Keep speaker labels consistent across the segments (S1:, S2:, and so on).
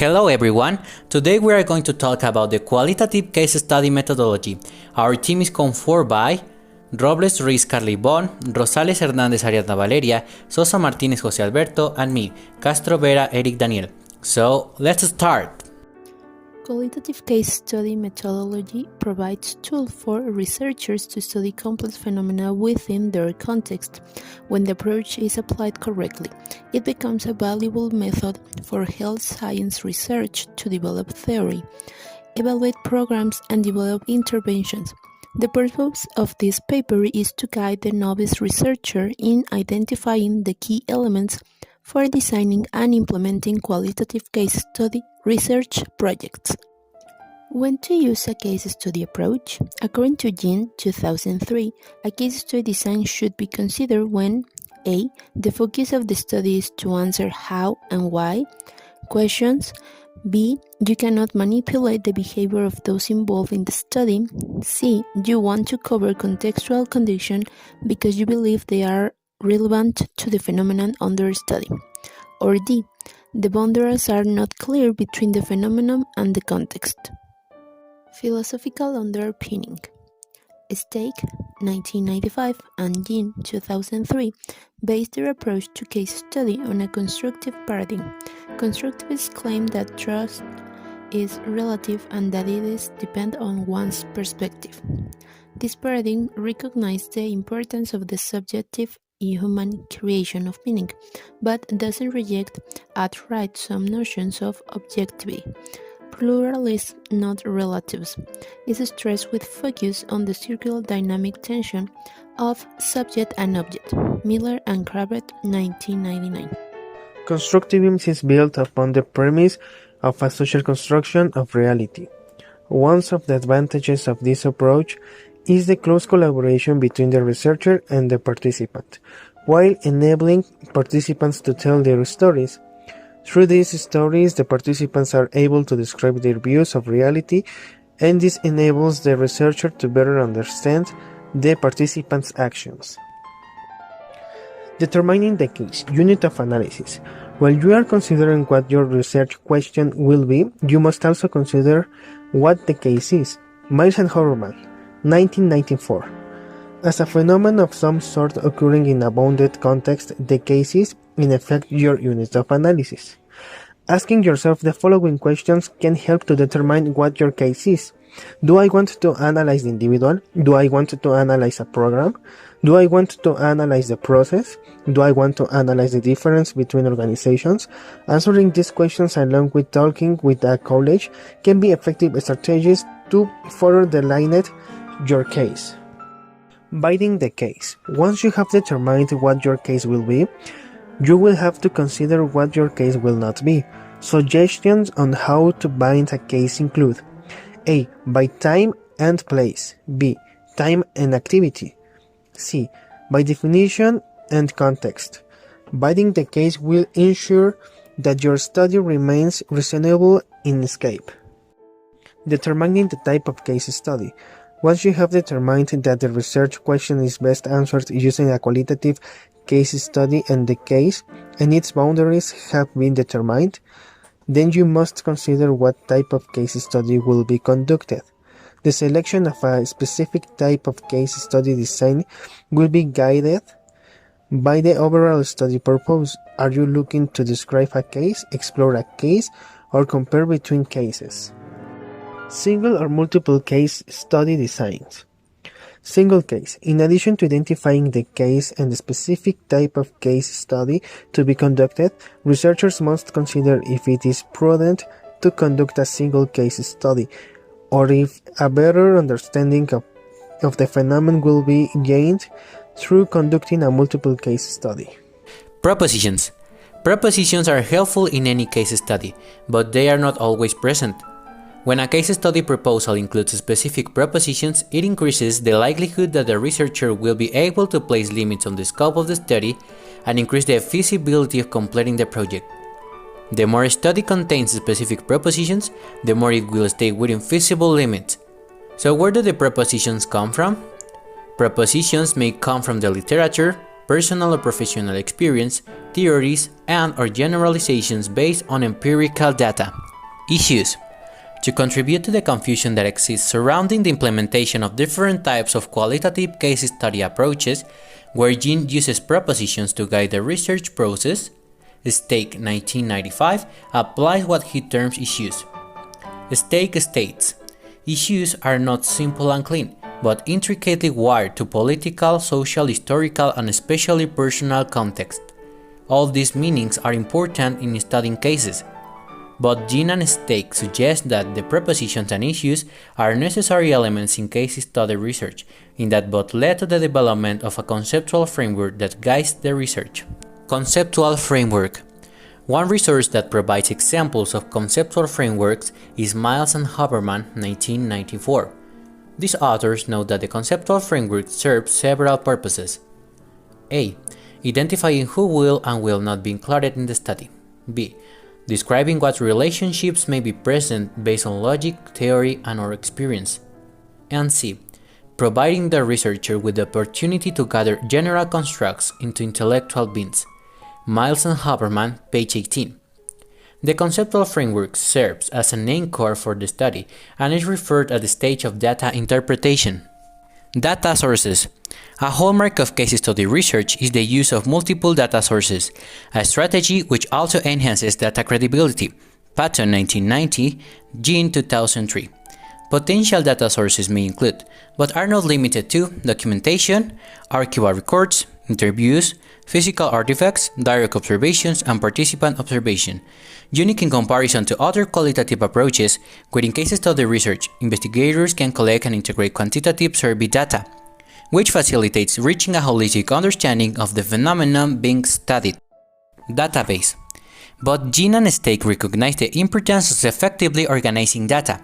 S1: Hello everyone, today we are going to talk about the qualitative case study methodology. Our team is conformed by Robles Ruiz Carlibón, Rosales Hernández Ariadna Valeria, Sosa Martínez José Alberto, and me, Castro Vera Eric Daniel. So, let's start!
S2: Qualitative case study methodology provides tools for researchers to study complex phenomena within their context. When the approach is applied correctly, it becomes a valuable method for health science research to develop theory, evaluate programs, and develop interventions. The purpose of this paper is to guide the novice researcher in identifying the key elements for designing and implementing qualitative case study research projects. When to use a case study approach? According to Jean 2003, a case study design should be considered when a. The focus of the study is to answer how and why questions. B. You cannot manipulate the behavior of those involved in the study. C. You want to cover contextual conditions because you believe they are relevant to the phenomenon under study. Or D. The boundaries are not clear between the phenomenon and the context. Philosophical underpinning. Stake, 1995, and Jean, 2003, based their approach to case study on a constructive paradigm. Constructivists claim that trust is relative and that it is dependent on one's perspective. This paradigm recognizes the importance of the subjective human creation of meaning, but doesn't reject outright some notions of objectivity. Pluralism, not relativism, is stressed with focus on the circular dynamic tension of subject and object. Miller and Cravat, 1999.
S3: Constructivism is built upon the premise of a social construction of reality. One of the advantages of this approach is the close collaboration between the researcher and the participant, while enabling participants to tell their stories. Through these stories, the participants are able to describe their views of reality, and this enables the researcher to better understand the participants' actions. Determining the case, unit of analysis. While you are considering what your research question will be, you must also consider what the case is. Miles and Horman, 1994. As a phenomenon of some sort occurring in a bounded context, the case is, in effect, your unit of analysis. Asking yourself the following questions can help to determine what your case is. Do I want to analyze the individual? Do I want to analyze a program? Do I want to analyze the process? Do I want to analyze the difference between organizations? Answering these questions along with talking with a college can be effective strategies to further delineate your case. Binding the case. Once you have determined what your case will be, you will have to consider what your case will not be. Suggestions on how to bind a case include: A. By time and place. B. Time and activity. C. By definition and context. Binding the case will ensure that your study remains reasonable in scope. Determining the type of case study. Once you have determined that the research question is best answered using a qualitative case study and the case and its boundaries have been determined, then you must consider what type of case study will be conducted. The selection of a specific type of case study design will be guided by the overall study purpose. Are you looking to describe a case, explore a case, or compare between cases? Single or multiple case study designs. Single case. In addition to identifying the case and the specific type of case study to be conducted, researchers must consider if it is prudent to conduct a single case study, or if a better understanding of the phenomenon will be gained through conducting a multiple case study.
S1: Propositions. Propositions are helpful in any case study, but they are not always present. When a case study proposal includes specific propositions, it increases the likelihood that the researcher will be able to place limits on the scope of the study and increase the feasibility of completing the project. The more a study contains specific propositions, the more it will stay within feasible limits. So where do the propositions come from? Propositions may come from the literature, personal or professional experience, theories, and/or generalizations based on empirical data. Issues. To contribute to the confusion that exists surrounding the implementation of different types of qualitative case study approaches, where Jean uses propositions to guide the research process, Stake 1995 applies what he terms issues. Stake states, issues are not simple and clean, but intricately wired to political, social, historical, and especially personal context. All these meanings are important in studying cases. Both Jean and Stake suggest that the propositions and issues are necessary elements in case study research, in that both led to the development of a conceptual framework that guides the research. Conceptual framework. One resource that provides examples of conceptual frameworks is Miles and Huberman, 1994. These authors note that the conceptual framework serves several purposes. A. Identifying who will and will not be included in the study. B. Describing what relationships may be present based on logic, theory, and/or experience. And C. Providing the researcher with the opportunity to gather general constructs into intellectual beings. Miles and Huberman, page 18. The conceptual framework serves as an anchor for the study and is referred at the stage of data interpretation. Data sources. A hallmark of case study research is the use of multiple data sources, a strategy which also enhances data credibility. Patton 1990, Jean 2003. Potential data sources may include, but are not limited to, documentation, archival records, interviews, physical artifacts, direct observations, and participant observation. Unique in comparison to other qualitative approaches, where in case study research, investigators can collect and integrate quantitative survey data, which facilitates reaching a holistic understanding of the phenomenon being studied. Database. Both Jean and Stake recognize the importance of effectively organizing data.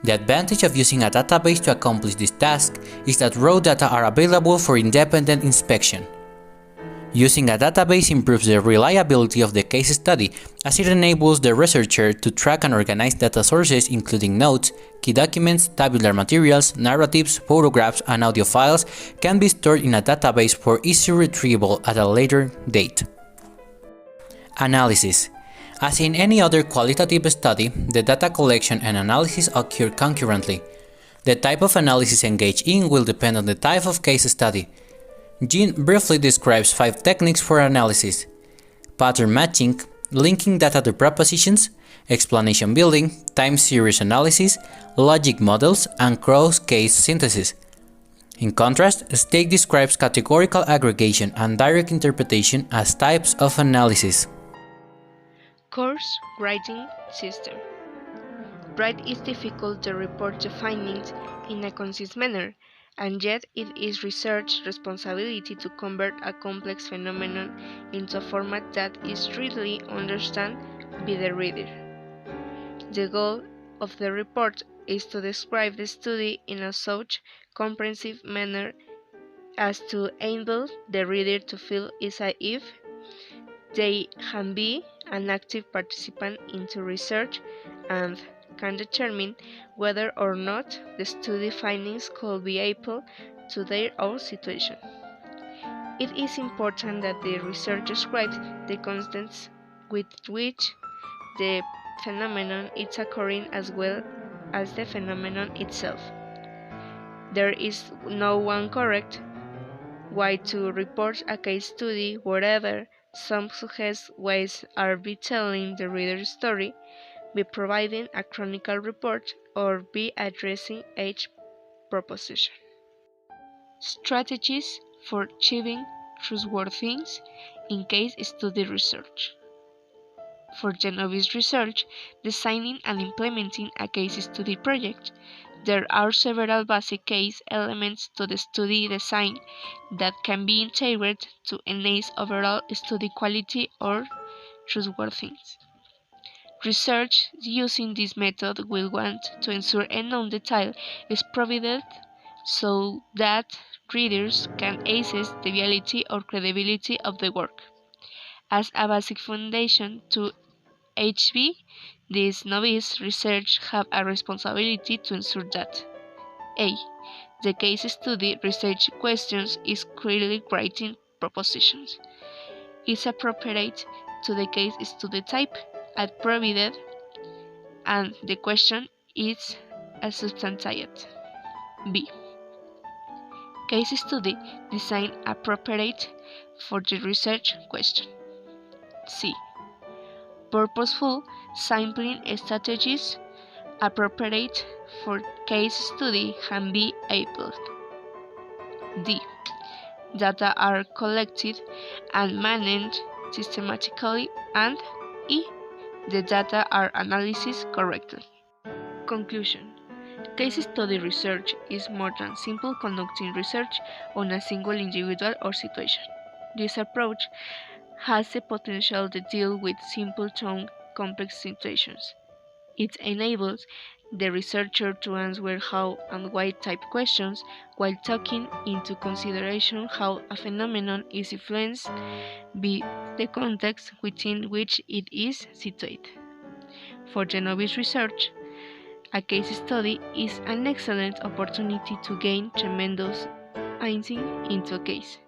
S1: The advantage of using a database to accomplish this task is that raw data are available for independent inspection. Using a database improves the reliability of the case study, as it enables the researcher to track and organize data sources including notes, key documents, tabular materials, narratives, photographs, and audio files can be stored in a database for easy retrieval at a later date. Analysis. As in any other qualitative study, the data collection and analysis occur concurrently. The type of analysis engaged in will depend on the type of case study. Jean briefly describes 5 techniques for analysis: pattern matching, linking data to propositions, explanation building, time series analysis, logic models, and cross-case synthesis. In contrast, Stake describes categorical aggregation and direct interpretation as types of analysis.
S4: Course Writing System. Write is difficult to report the findings in a concise manner, and yet it is research responsibility to convert a complex phenomenon into a format that is readily understood by the reader. The goal of the report is to describe the study in a such comprehensive manner as to enable the reader to feel as if they can be an active participant into research and can determine whether or not the study findings could be able to their own situation. It is important that the research describes the constants with which the phenomenon is occurring as well as the phenomenon itself. There is no one correct way to report a case study wherever some suggest ways are by telling the reader's story, by providing a chronicle report, or by addressing each proposition. Strategies for achieving trustworthiness in case study research. For the novice research, designing and implementing a case study project, there are several basic case elements to the study design that can be integrated to enhance overall study quality or trustworthiness. Research using this method will want to ensure a known detail is provided so that readers can assess the validity or credibility of the work. As a basic foundation to HB, these novice research have a responsibility to ensure that A. The case study research questions is clearly writing propositions, is appropriate to the case study type, and provided and the question is a substantiated. B. Case study design appropriate for the research question. C. Purposeful sampling strategies appropriate for case study can be applied. D. Data are collected and managed systematically, and E. The data are analyzed correctly. Conclusion. Case study research is more than simple conducting research on a single individual or situation. This approach has the potential to deal with simple to complex situations. It enables the researcher to answer how and why type questions while taking into consideration how a phenomenon is influenced by the context within which it is situated. For the novice research, a case study is an excellent opportunity to gain tremendous insight into a case.